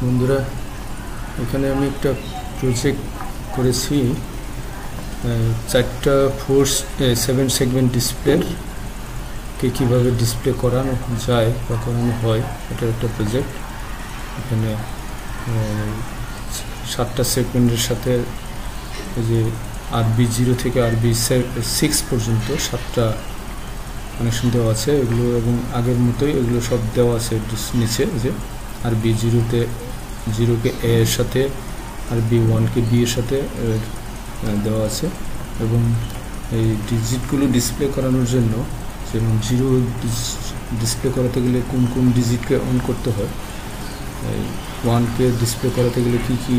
বন্ধুরা, এখানে আমি একটা প্রজেক্ট করেছি। 4টা 7 সেগমেন্ট ডিসপ্লে কে কীভাবে ডিসপ্লে করানো যায় বা করানো হয়, এটা একটা প্রজেক্ট। এখানে 7টা সেগমেন্টের সাথে এই যে RB0 থেকে RB6 পর্যন্ত 7টা কানেকশন দেওয়া আছে এগুলো, এবং আগের মতোই এগুলো সব দেওয়া আছে নিচে। যে RB0কে A এর সাথে, RB1কে B এর সাথে দেওয়া আছে। এবং এই ডিজিটগুলো ডিসপ্লে করানোর জন্য, যেমন 0 ডিসপ্লে করাতে গেলে কোন কোন ডিজিটকে অন করতে হয়, 1কে ডিসপ্লে করাতে গেলে কী কী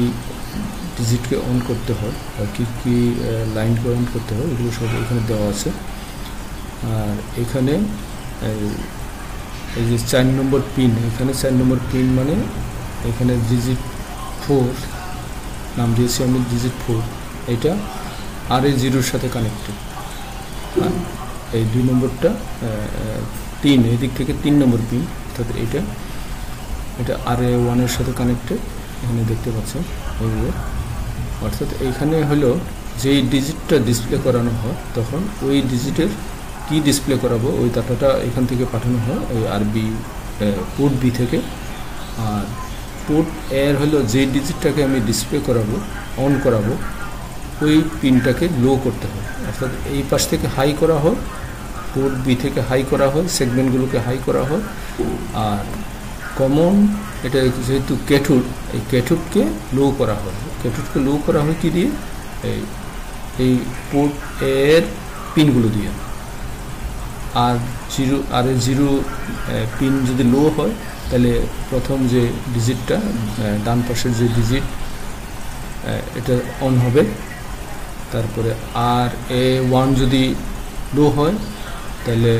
ডিজিটকে অন করতে হয় আর কী কী লাইনকে অন করতে হয়, এগুলো সব এখানে দেওয়া আছে। আর এখানে এই যে 4 নম্বর পিন, এখানে 4 নম্বর পিন মানে এখানে ডিজিট 4 নাম দিয়েছি আমি, ডিজিট 4। এটা RA0-র সাথে কানেক্টেড। এই 2 নম্বরটা 3, এদিক থেকে 3 নম্বর পিন, অর্থাৎ এটা RA1-এর সাথে কানেক্টেড। এখানে দেখতে পাচ্ছেন এইগুলো। অর্থাৎ এইখানে হলো যেই ডিজিটটা ডিসপ্লে করানো হয়, তখন ওই ডিজিটের কি ডিসপ্লে করাবো ওই ডাটাটা এখান থেকে পাঠানো হয় ওই পোর্ট বি থেকে। আর পোর্ট এর হলো যে ডিজিটটাকে আমি ডিসপ্লে করাবো, অন করাবো, ওই পিনটাকে লো করতে হয়। অর্থাৎ এই পাশ থেকে হাই করা হয়, পোর্ট বি থেকে হাই করা হয়, সেগমেন্টগুলোকে হাই করা হয়। আর কমন এটা যেহেতু ক্যাথোড, এই ক্যাথোডকে লো করা হয়। ক্যাথোডকে লো করা হয় কি দিয়ে? এই পোর্ট এর পিনগুলো দিয়ে। আর RA0 পিন যদি লো হয়, তাহলে প্রথম যে ডিজিটটা, ডান পাশের যে ডিজিট, এটা অন হবে। তারপরে RA1 যদি লো হয়, তাহলে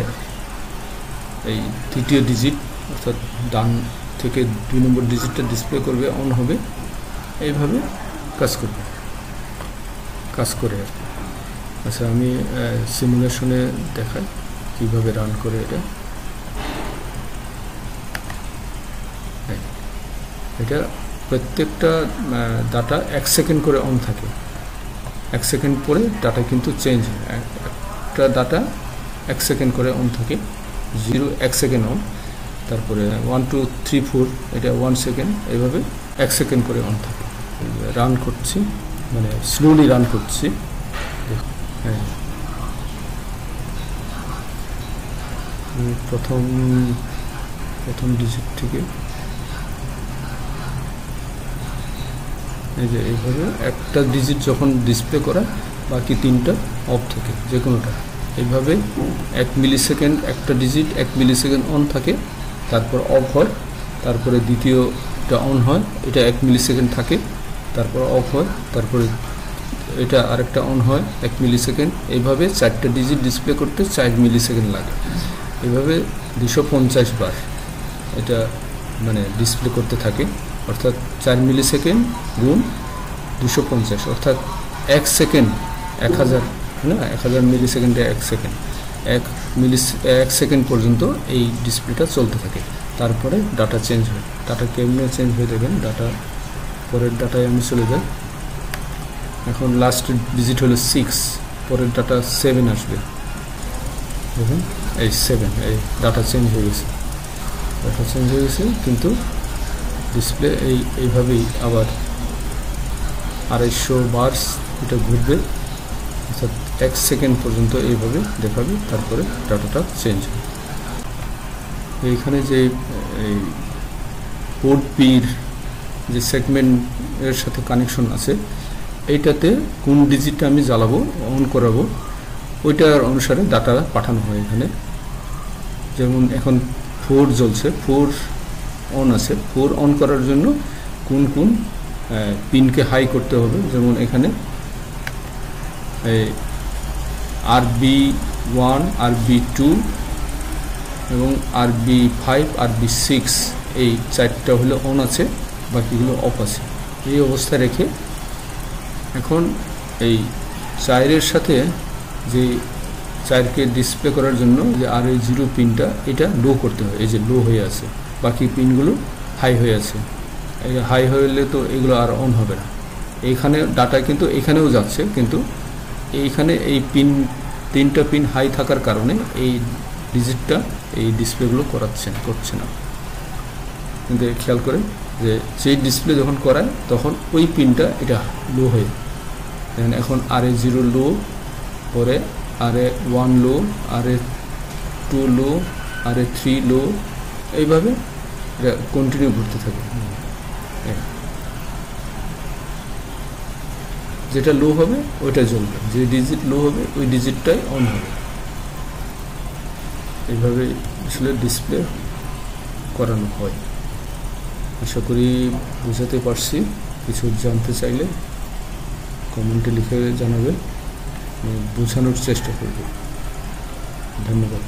এই তৃতীয় ডিজিট, অর্থাৎ ডান থেকে 2 নম্বর ডিজিটটা ডিসপ্লে করবে, অন হবে। এইভাবে কাজ করে আর কি। আচ্ছা, আমি সিমুলেশনে দেখাই কীভাবে রান করে এটা প্রত্যেকটা ডাটা 1 সেকেন্ড করে অন থাকে। 1 সেকেন্ড পরে ডাটা কিন্তু চেঞ্জ হয়। একটা ডাটা 1 সেকেন্ড করে অন থাকে। 0 1 সেকেন্ড অন, তারপরে 1 2 3 4 এটা 1 সেকেন্ড, এইভাবে 1 সেকেন্ড করে অন থাকে। রান করছি, মানে স্লোলি রান করছি। হ্যাঁ, প্রথম ডিজিট থেকে এই যে এইভাবে একটা ডিজিট যখন ডিসপ্লে করা, বাকি 3টা অফ থাকে, যে কোনোটা। এইভাবে 1 মিলি সেকেন্ড একটা ডিজিট 1 মিলি সেকেন্ড অন থাকে, তারপর অফ হয়, তারপরে দ্বিতীয়টা অন হয়, এটা 1 মিলি সেকেন্ড থাকে, তারপর অফ হয়, তারপরে এটা আরেকটা অন হয় 1 মিলি সেকেন্ড। এইভাবে 4টা ডিজিট ডিসপ্লে করতে 4 মিলি সেকেন্ড লাগে। এইভাবে 250 বার এটা মানে ডিসপ্লে করতে থাকে। অর্থাৎ 4 মিলি সেকেন্ড গুণ 250, অর্থাৎ 1 সেকেন্ড 1000, না 1000 মিলি সেকেন্ডে 1 সেকেন্ড, 1 সেকেন্ড পর্যন্ত এই ডিসপ্লেটা চলতে থাকে। তারপরে ডাটা চেঞ্জ হয়। ডাটা কেমনে চেঞ্জ হয়ে দেখেন। ডাটা পরের ডাটায় আমি চলে যাই। এখন লাস্ট ডিজিট হলো 6, পরের ডাটা 7 আসবে। দেখুন এই 7, এই ডাটা চেঞ্জ হয়ে গেছে। কিন্তু ডিসপ্লে এইভাবেই আবার 250 বার এটা ঘুরবে, অর্থাৎ 1 সেকেন্ড পর্যন্ত এইভাবে দেখাবে, তারপরে ডাটাটা চেঞ্জ হবে। এইখানে যে এই পোর্ট বির যে সেগমেন্টের সাথে কানেকশন আছে, এইটাতে কোন ডিজিটটা আমি জ্বালাবো, অন করাবো, ওইটার অনুসারে ডাটা পাঠানো হয় এখানে। যেমন এখন 4 জ্বলছে, 4 অন আছে। 4 অন করার জন্য কোন পিনকে হাই করতে হবে, যেমন এখানে RB1 RB2 এবং RB5 RB6 এই 4টা হলো অন আছে, বাকিগুলো অফ আছে। এই অবস্থা রেখে এখন এই 4-এর সাথে যে 4কে ডিসপ্লে করার জন্য যে RA0 পিনটা, এটা লো করতে হয়। এই যে লো হয়ে আছে, বাকি পিনগুলো হাই হয়ে আছে। হাই হলে তো এগুলো আর অন হবে না। এইখানে ডাটা কিন্তু এখানেও যাচ্ছে, কিন্তু এইখানে এই তিনটা পিন হাই থাকার কারণে এই ডিজিটটা এই ডিসপ্লেগুলো করছে না। কিন্তু খেয়াল করে যে সেই ডিসপ্লে যখন করায় তখন ওই পিনটা এটা লো হয়ে, দেখেন এখন RA0 লো, পরে RA1 লো, RA2 লো, RA3 লো, এইভাবে এটা কন্টিনিউ ঘুরতে থাকে। যেটা লো হবে ওইটা জ্বলবে, যে ডিজিট লো হবে ওই ডিজিটটাই অন হবে। এইভাবে আসলে ডিসপ্লে করানো হয়। আশা করি বোঝাতে পারছি। কিছু জানতে চাইলে কমেন্টে লিখে জানাবেন, বোঝানোর চেষ্টা করব। ধন্যবাদ।